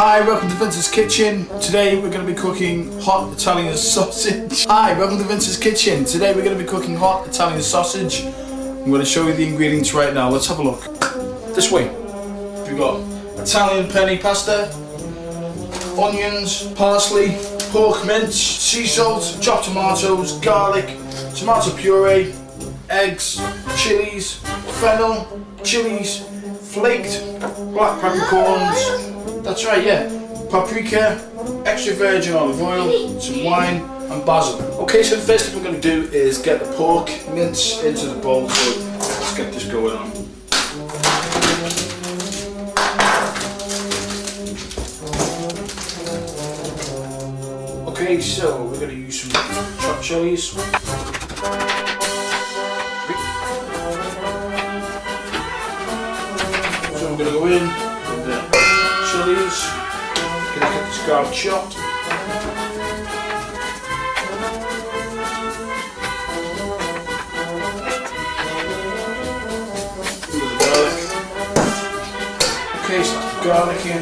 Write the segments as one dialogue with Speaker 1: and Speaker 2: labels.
Speaker 1: Hi, welcome to Vince's Kitchen. Today we're going to be cooking hot Italian sausage. Hi, welcome to Vince's Kitchen. Today we're going to be cooking hot Italian sausage. I'm going to show you the ingredients right now. Let's have a look. This way. We've got Italian penne pasta, onions, parsley, pork mince, sea salt, chopped tomatoes, garlic, tomato puree, eggs, chilies, fennel, chilies, flaked black peppercorns. That's right, yeah. Paprika, extra virgin olive oil, some wine and basil. Okay, so the first thing we're going to do is get the pork mince into the bowl. So let's get this going on. Okay, so we're going to use some chopped chilies. So we're going to go in with the chilies. Going to get this garlic chopped. With the garlic. Okay, so that's the garlic in.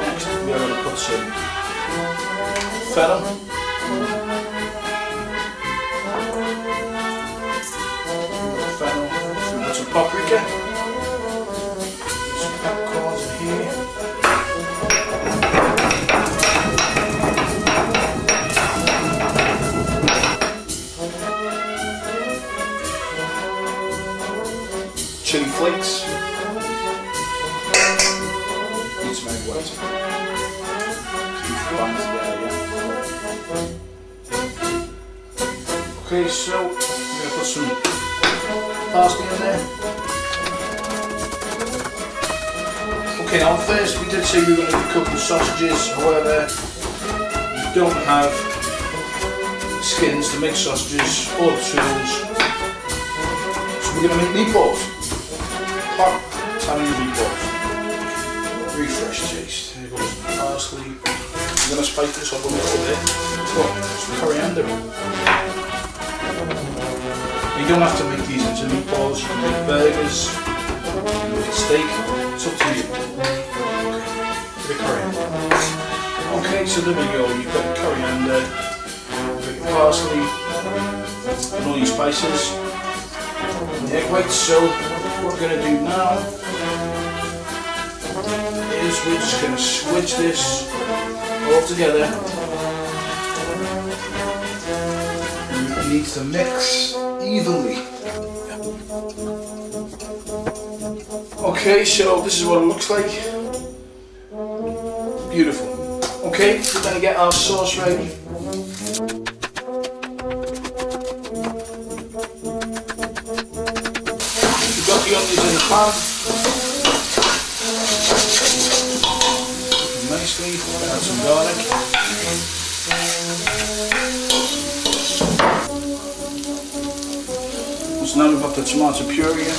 Speaker 1: Next, we're going to put some fennel. Fennel. So we put some paprika. Some peppercorns in here. Chili flakes. Need some egg white. Okay, so we're going to put some parsley in there. Okay, now first we did say we were going to be cooking sausages, however, we don't have skins to make sausages or tools. So we're going to make meatballs. Hot Italian meatballs. Very fresh taste. Here goes some parsley. I'm going to spice this up a little bit. Oh, some coriander. You don't have to make these into meatballs, you can make burgers, you can make a steak, it's up to you. Okay, bit of coriander. Okay, so there we go, you've got your coriander, you've got your parsley, and all your spices, and the egg whites. So what we're going to do now is we're just going to switch this all together. And it needs to mix evenly. Okay, so this is what it looks like. Beautiful. Okay, we're going to get our sauce ready. We've got the onions in the pan. Nicely, add some garlic. So now we've got the tomato puree in.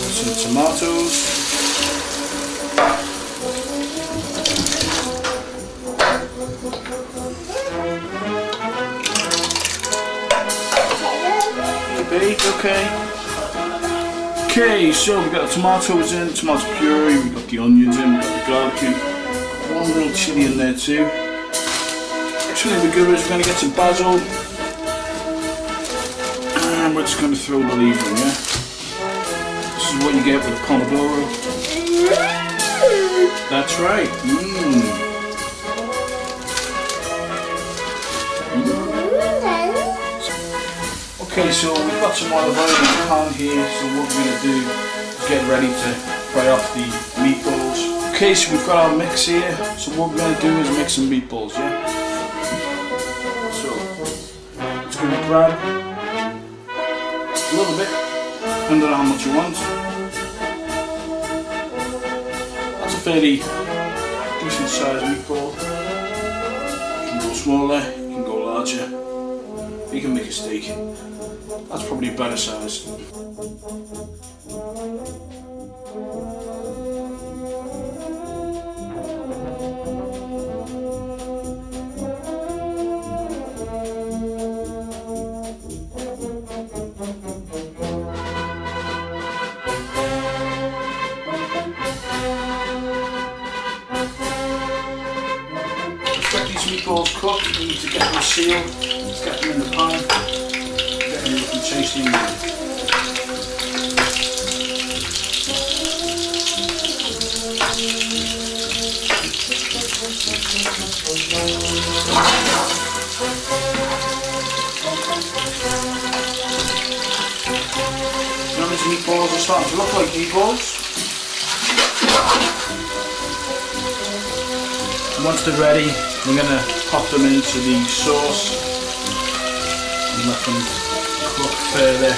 Speaker 1: Some tomatoes. Okay. Okay, so we've got the tomatoes in, tomato puree, we've got the onions in, we've got the garlic in. One little chilli in there too. Next thing we're going to get some basil. And we're just going to throw the leaves in, yeah? This is what you get with a pomodoro. That's right. Okay, so we've got some olive oil in the pan here, so what we're going to do is get ready to fry off the meatballs. Okay, so we've got our mix here, so what we're going to do is make some meatballs, yeah? So, it's going to grab a little bit, depending on how much you want. That's a fairly decent sized meatball. You can go smaller, you can go larger. You can make a steak. That's probably a better size. these meatballs cook, you need to get them sealed, get them in the pan, get them looking tasty and good. Now these meatballs are starting to look like meatballs. Once they're ready, we're going to pop them into the sauce and let them cook further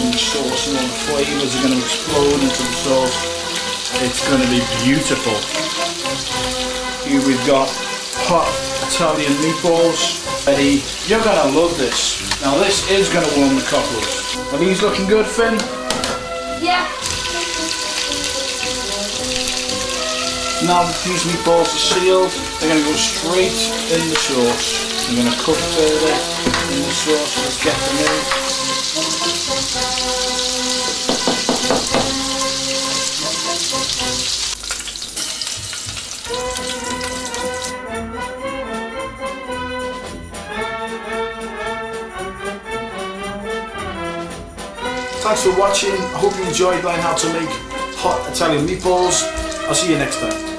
Speaker 1: in the sauce, and all the flavours are going to explode into the sauce. It's going to be beautiful. Here we've got hot Italian meatballs ready. You're going to love this. Now this is going to warm the cockles. Are these looking good, Finn?
Speaker 2: Yeah.
Speaker 1: Now that these meatballs are sealed, they're going to go straight in the sauce. They're going to cook further in the sauce. Let's get them in. Thanks for watching. I hope you enjoyed learning how to make hot Italian meatballs. I'll see you next time.